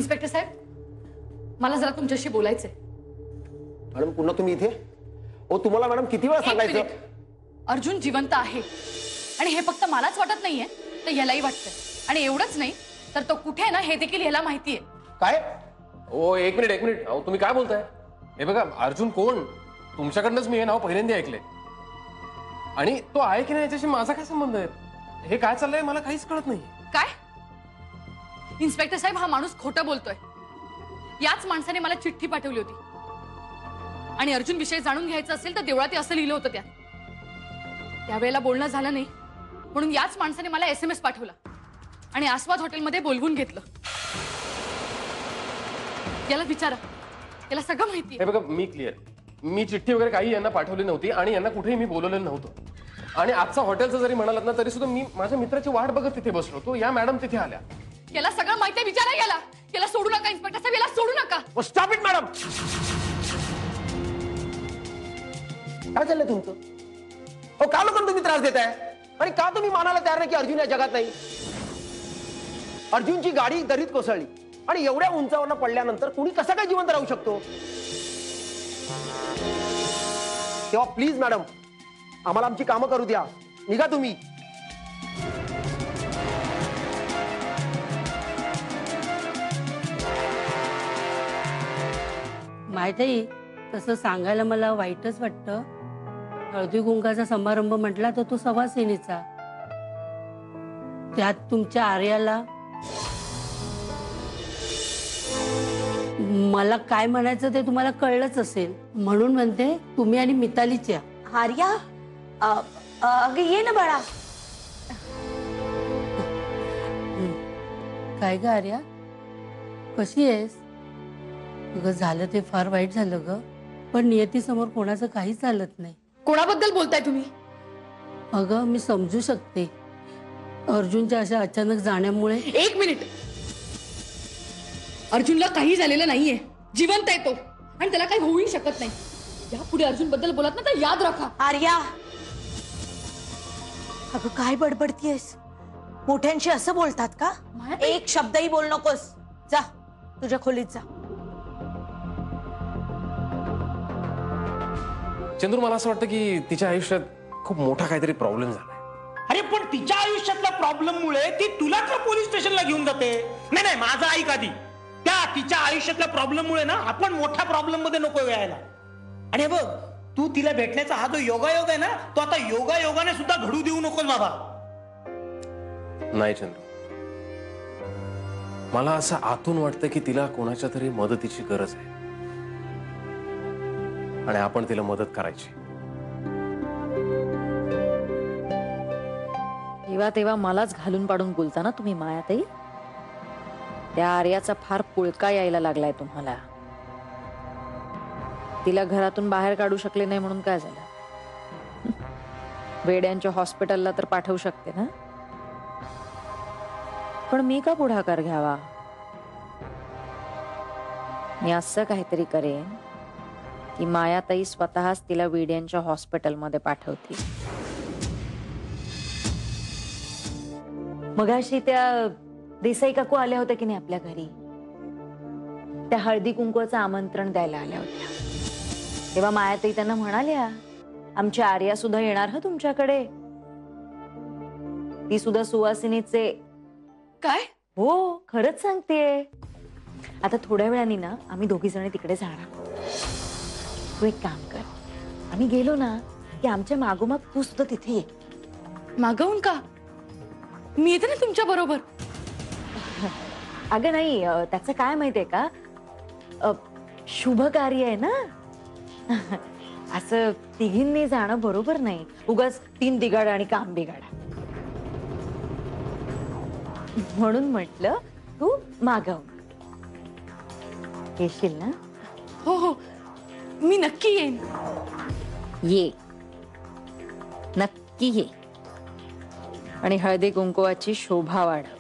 Inspector साहेब, मला जरा तुमच्याशी बोलायचंय. मॅडम पुन्हा तुम्ही इथे? ओ तुम्हाला मॅडम किती वेळा सांगायचं? अर्जुन जिवंत आहे आणि हे फक्त मलाच वाटत नाहीये, तर यालाही वाटतंय. आणि एवढंच नाही तर तो कुठे आहे ना हे देखील याला माहितीये. काय? ओ एक मिनिट अहो तुम्ही काय बोलताय? हे बघा अर्जुन कोण? तुमच्याकडनंच मी हे नाव पहिल्यांदा ऐकलंय. आणि तो आहे की नाही याच्याशी माझा काय संबंध आहे? हे काय चाललंय मला काहीच कळत नाही. काय? इन्स्पेक्टर साहेब, हा माणूस खोटं बोलतोय. याच माणसाने मला चिठ्ठी पाठवली होती आणि अर्जुन विषय जाणून घ्यायचा असेल तर देवळात असं लिहिलं होतं त्यावेळेला बोलणं झालं नाही म्हणून याच माणसाने मला SMS पाठवला आणि आस्वाद हॉटेलमध्ये बोलवून घेतलं. याला विचारा, याला सगळं माहिती आहे. हे बघा मी क्लिअर, मी चिठ्ठी वगैरे काही यांना पाठवली नव्हती आणि यांना कुठेही मी बोलवलेलं नव्हतं. आणि आजचा हॉटेलचं जरी म्हणालात ना तरी सुद्धा मी माझ्या मित्राची वाट बघत तिथे बसलो होतो. या मॅडम तिथे आल्या. याला सगळं माहिती आहे, विचारा याला. याला सोडू नका इन्स्पेक्टर साहेब, याला सोडू नका. Stop it madam. काय चाललंय तुमचं? हो का लोकांना तुम्ही त्रास देताय आणि का तुम्ही मानायला तयार नाही की अर्जुन या जगात नाही? अर्जुनची गाडी दरीत कोसळली आणि एवढ्या उंचावरनं पडल्यानंतर कुणी कसा काय जिवंत राहू शकतो? तेव्हा प्लीज मॅडम आम्हाला आमची कामं करू द्या. निघा तुम्ही. माहिती तसं सांगायला मला वाईटच वाटतं. हळदी कुंकाचा समारंभ म्हटला तर तो सवासिनीचा. त्यात तुमच्या आर्याला मला काय म्हणायचं ते तुम्हाला कळलंच असेल म्हणून म्हणते तुम्ही आणि मितालीच्या. आर्या अगं ये ना बाळा. काय ग आर्या, कशी आहेस? ग झालं ते फार वाईट झालं ग, पण नियतीसमोर कोणाचं काहीच चालत नाही. कोणाबद्दल बोलताय तुम्ही? अगं मी समजू शकते अर्जुनच्या अशा अचानक जाण्यामुळे. एक मिनिट, अर्जुनला काही झालेलं नाहीये, जिवंत आहे तो आणि त्याला काही होऊही शकत नाही. यापुढे अर्जुन बद्दल बोलत ना तर याद राखा. आर्या अगं काय बडबडतीयस? मोठ्यांशी असं बोलतात का? एक शब्दही बोल नकोस. जा तुझ्या खोलीत जा. चंद्रू मला असं वाटतं की तिच्या आयुष्यात खूप मोठा काहीतरी प्रॉब्लेम झालाय. अरे पण तिच्या आयुष्यातल्या प्रॉब्लेम मुळे ती तुला का पोलीस स्टेशनला घेऊन जाते? नाही माझं ऐक आधी. त्या तिच्या आयुष्यातल्या प्रॉब्लेम मुळे ना आपण मोठ्या प्रॉब्लेम मध्ये नको यायला. आणि बघ तू तिला भेटण्याचा हा जो योगायोग आहे ना तो आता योगायोगाने सुद्धा घडू देऊ नकोस बाबा. नाही चंद्रू, मला असं आतून वाटतं की तिला कोणाच्या तरी मदतीची गरज आहे आणि आपण तिला मदत करायची. तेव्हा मलाच घालून पाडून बोलता ना तुम्ही मायाताई. त्या आर्याचा फार पुळका यायला लागलाय तुम्हाला. तिला घरातून बाहेर काढू शकले नाही म्हणून काय झालं? वेड्यांच्या हॉस्पिटलला तर पाठवू शकते ना. पण मी का पुढाकार घ्यावा? मी असं काहीतरी करेन की मायाताई स्वतःच तिला वेड्यांच्या हॉस्पिटलमध्ये पाठवते. मगाशी त्या देसाई काकू आल्या होत्या की नाही आपल्या घरी, त्या हळदी कुंकवाचं आमंत्रण द्यायला आल्या होत्या. तेव्हा मायाताई त्यांना म्हणाल्या आमची आर्या सुद्धा येणार हा तुमच्याकडे. ती सुद्धा सुवासिनीचे. काय? हो खरंच सांगतेय. आता थोड्या वेळाने ना आम्ही दोघी जण तिकडे जाणार. तू एक काम कर, आम्ही गेलो ना की आमच्या मागोमाग तू सुद्धा तिथे ये. मागवून का? मी येते ना तुमच्या बरोबर. अगं नाही, त्याचं काय माहितीये का, शुभ कार्य आहे ना. असं तिघींनी जाणं बरोबर नाही. उगाच तीन दिगाड आणि काम बिगाड. म्हणून म्हटलं तू मागव. येशील ना? हो हो मी नक्की येईन. ये नक्की ये आणि हळदी कुंकवाची शोभा वाढव.